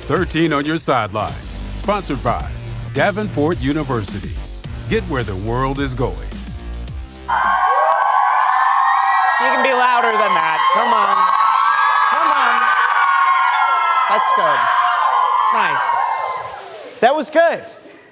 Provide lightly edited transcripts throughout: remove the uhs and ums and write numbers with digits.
13 on Your Sidelines, sponsored by Davenport University. Get where the world is going. You can be louder than that. Come on. That's good. Nice. That was good.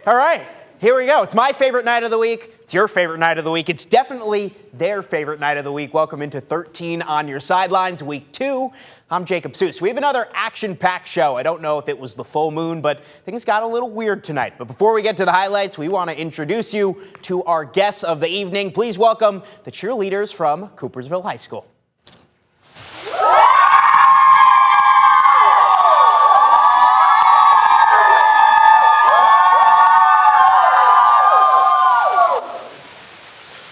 All right. Here we go. It's my favorite night of the week. It's your favorite night of the week. It's definitely their favorite night of the week. Welcome into 13 on Your Sidelines, week 2. I'm Jacob Seuss. We have another action-packed show. I don't know if it was the full moon, but things got a little weird tonight. But before we get to the highlights, we want to introduce you to our guests of the evening. Please welcome the cheerleaders from Coopersville High School.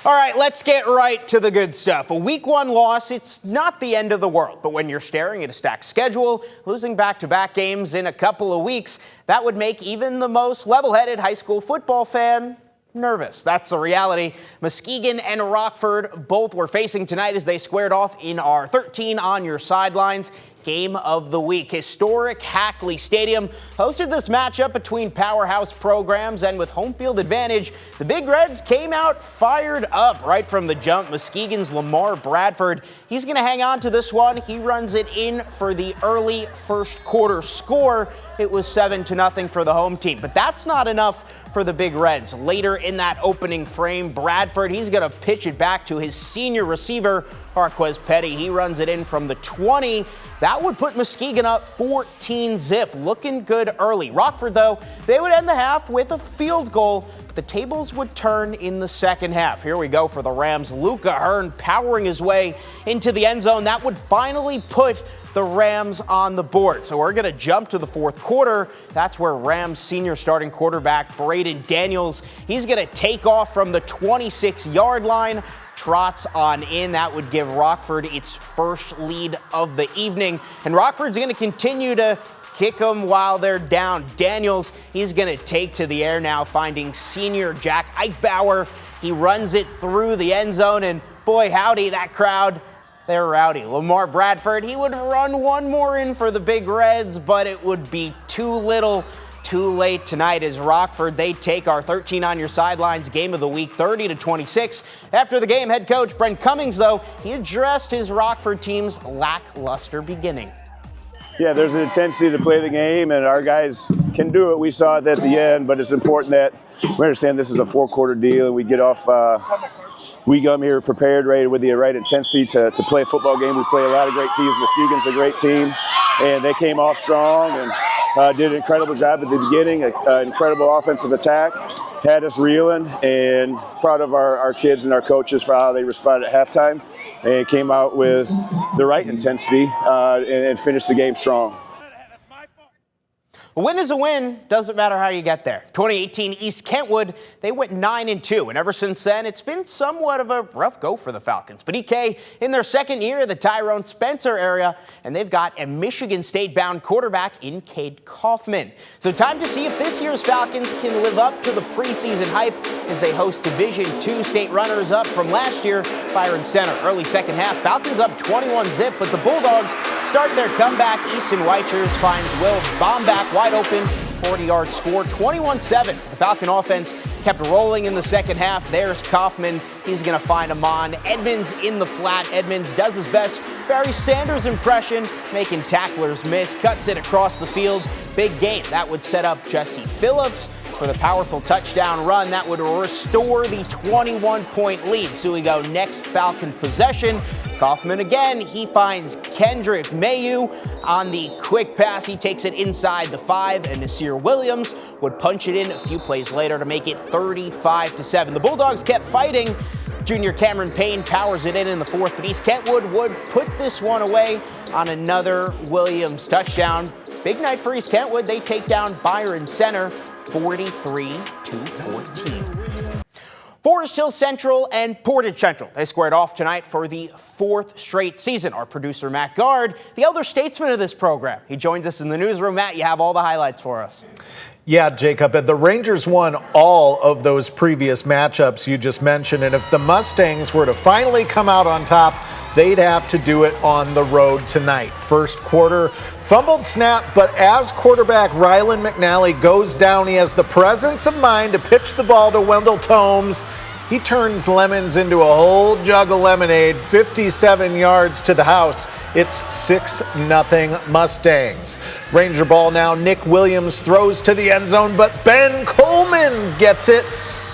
All right, let's get right to the good stuff. A week 1 loss, it's not the end of the world. But when you're staring at a stacked schedule, losing back-to-back games in a couple of weeks, that would make even the most level-headed high school football fan nervous. That's the reality. Muskegon and Rockford both were facing tonight as they squared off in our 13 on Your Sidelines game of the week. Historic Hackley Stadium hosted this matchup between powerhouse programs, and with home field advantage, the Big Reds came out fired up right from the jump. Muskegon's Lamar Bradford, he's going to hang on to this one. He runs it in for the early first quarter score. It was 7-0 for the home team, but that's not enough for the Big Reds. Later in that opening frame, Bradford, he's going to pitch it back to his senior receiver, Marquez Petty. He runs it in from the 20. That would put Muskegon up 14-zip, looking good early. Rockford, though, they would end the half with a field goal. The tables would turn in the second half. Here we go for the Rams. Luca Hearn powering his way into the end zone. That would finally put the Rams on the board. So we're going to jump to the fourth quarter. That's where Rams senior starting quarterback Braden Daniels, he's going to take off from the 26-yard line, trots on in. That would give Rockford its first lead of the evening. And Rockford's going to continue to kick them while they're down. Daniels, he's going to take to the air now, finding senior Jack Eichbauer. He runs it through the end zone, and boy, howdy, that crowd, they're rowdy. Lamar Bradford, he would run one more in for the Big Reds, but it would be too little, too late tonight as Rockford, they take our 13 on Your Sidelines game of the week, 30-26. After the game, head coach Brent Cummings, though, he addressed his Rockford team's lackluster beginning. Yeah, there's an intensity to play the game, and our guys can do it. We saw it at the end, but it's important that we understand this is a 4-quarter deal, and we get off. We come here prepared, ready with the right intensity to play a football game. We play a lot of great teams. Muskegon's a great team, and they came off strong and did an incredible job at the beginning. An incredible offensive attack, had us reeling, and proud of our kids and our coaches for how they responded at halftime and came out with the right intensity and finished the game strong. A win is a win, doesn't matter how you get there. 2018 East Kentwood, they went 9-2, and ever since then, it's been somewhat of a rough go for the Falcons. But EK, in their second year, the Tyrone Spencer area, and they've got a Michigan State-bound quarterback in Cade Kaufman. So time to see if this year's Falcons can live up to the preseason hype as they host Division II state runners-up from last year, Byron Center. Early second half, Falcons up 21-zip, but the Bulldogs start their comeback. Easton Weichers finds Will Baumbach wide open, 40-yard score, 21-7. The Falcon offense kept rolling in the second half. There's Kaufman. He's going to find Amon Edmonds in the flat. Edmonds does his best Barry Sanders impression, making tacklers miss, cuts it across the field. Big gain. That would set up Jesse Phillips for the powerful touchdown run. That would restore the 21-point lead. So we go next Falcon possession. Kaufman again, he finds Kendrick Mayu on the quick pass. He takes it inside the 5, and Nasir Williams would punch it in a few plays later to make it 35-7. The Bulldogs kept fighting. Junior Cameron Payne powers it in the fourth, but East Kentwood would put this one away on another Williams touchdown. Big night for East Kentwood. They take down Byron Center 43-14. Forest Hill Central and Portage Central, they squared off tonight for the 4th straight season. Our producer, Matt Gard, the elder statesman of this program. He joins us in the newsroom. Matt, you have all the highlights for us. Yeah, Jacob, the Rangers won all of those previous matchups you just mentioned, and if the Mustangs were to finally come out on top, they'd have to do it on the road tonight. First quarter, fumbled snap, but as quarterback Rylan McNally goes down, he has the presence of mind to pitch the ball to Wendell Tomes. He turns lemons into a whole jug of lemonade, 57 yards to the house. It's 6-0 Mustangs. Ranger ball now. Nick Williams throws to the end zone, but Ben Coleman gets it.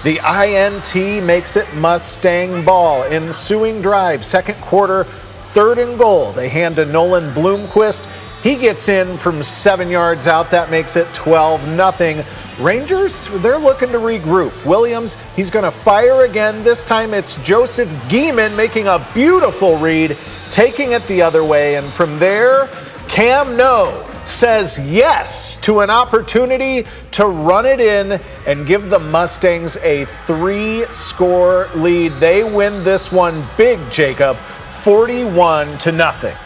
The INT makes it Mustang ball. Ensuing drive, second quarter, 3rd and goal. They hand to Nolan Bloomquist. He gets in from 7 yards out. That makes it 12-0. Rangers, they're looking to regroup. Williams, he's going to fire again. This time it's Joseph Gieman making a beautiful read, taking it the other way. And from there, Cam No says yes to an opportunity to run it in and give the Mustangs a 3-score lead. They win this one big, Jacob, 41-0.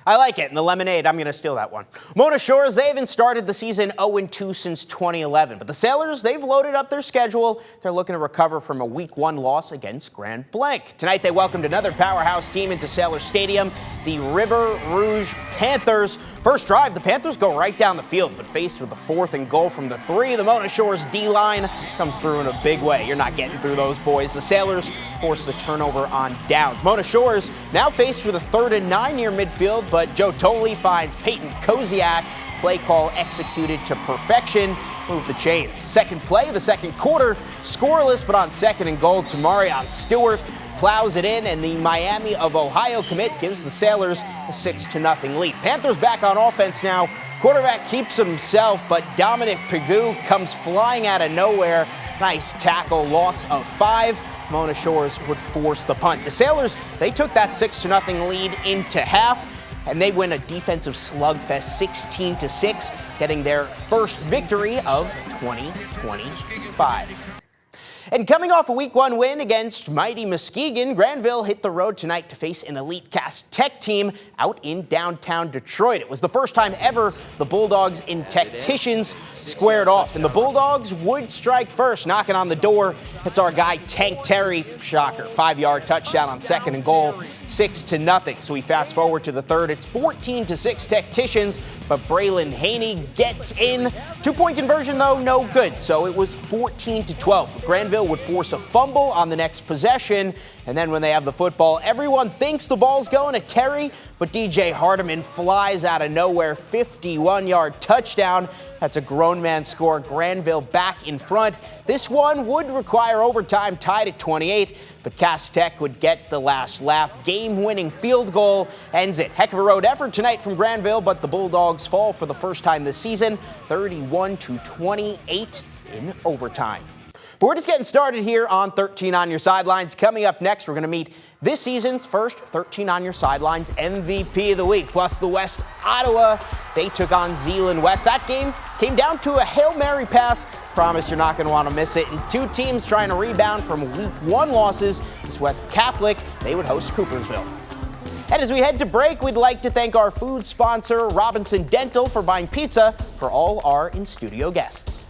I like it. And the lemonade, I'm going to steal that one. Mona Shores, they haven't started the season 0-2 since 2011. But the Sailors, they've loaded up their schedule. They're looking to recover from a Week 1 loss against Grand Blanc. Tonight, they welcomed another powerhouse team into Sailor Stadium, the River Rouge Panthers. First drive, the Panthers go right down the field, but faced with a 4th and goal from the 3, the Mona Shores D-line comes through in a big way. You're not getting through those boys. The Sailors force the turnover on downs. Mona Shores now faced with a 3rd and 9 near midfield, but Joe Tolley finds Peyton Koziak. Play call executed to perfection. Move the chains. Second play of the second quarter, scoreless, but on 2nd and goal, Tamarion Stewart plows it in, and the Miami of Ohio commit gives the Sailors a 6-0 lead. Panthers back on offense now. Quarterback keeps himself, but Dominic Pigou comes flying out of nowhere. Nice tackle, loss of 5. Mona Shores would force the punt. The Sailors, they took that 6-0 lead into half, and they win a defensive slugfest 16-6, getting their first victory of 2025. And coming off a Week 1 win against mighty Muskegon, Granville hit the road tonight to face an elite Cass Tech team out in downtown Detroit. It was the first time ever the Bulldogs in Tacticians squared off. And the Bulldogs would strike first, knocking on the door. It's our guy Tank Terry. Shocker, 5-yard touchdown on 2nd and goal, 6-0. So we fast forward to the 3rd. It's 14-6 Tacticians, but Braylon Haney gets in. 2-point conversion, though, no good. So it was 14-12. Granville would force a fumble on the next possession, and then when they have the football, everyone thinks the ball's going to Terry, but DJ Hardiman flies out of nowhere, 51-yard touchdown. That's a grown man score. Granville back in front. This one would require overtime, tied at 28, but Cass Tech would get the last laugh. Game-winning field goal ends it. Heck of a road effort tonight from Granville, but the Bulldogs fall for the first time this season, 31-28 in overtime. But we're just getting started here on 13 On Your Sidelines. Coming up next, we're going to meet this season's first 13 On Your Sidelines MVP of the week. Plus the West Ottawa, they took on Zeeland West. That game came down to a Hail Mary pass. Promise you're not going to want to miss it. And two teams trying to rebound from Week 1 losses. This West Catholic, they would host Coopersville. And as we head to break, we'd like to thank our food sponsor, Robinson Dental, for buying pizza for all our in-studio guests.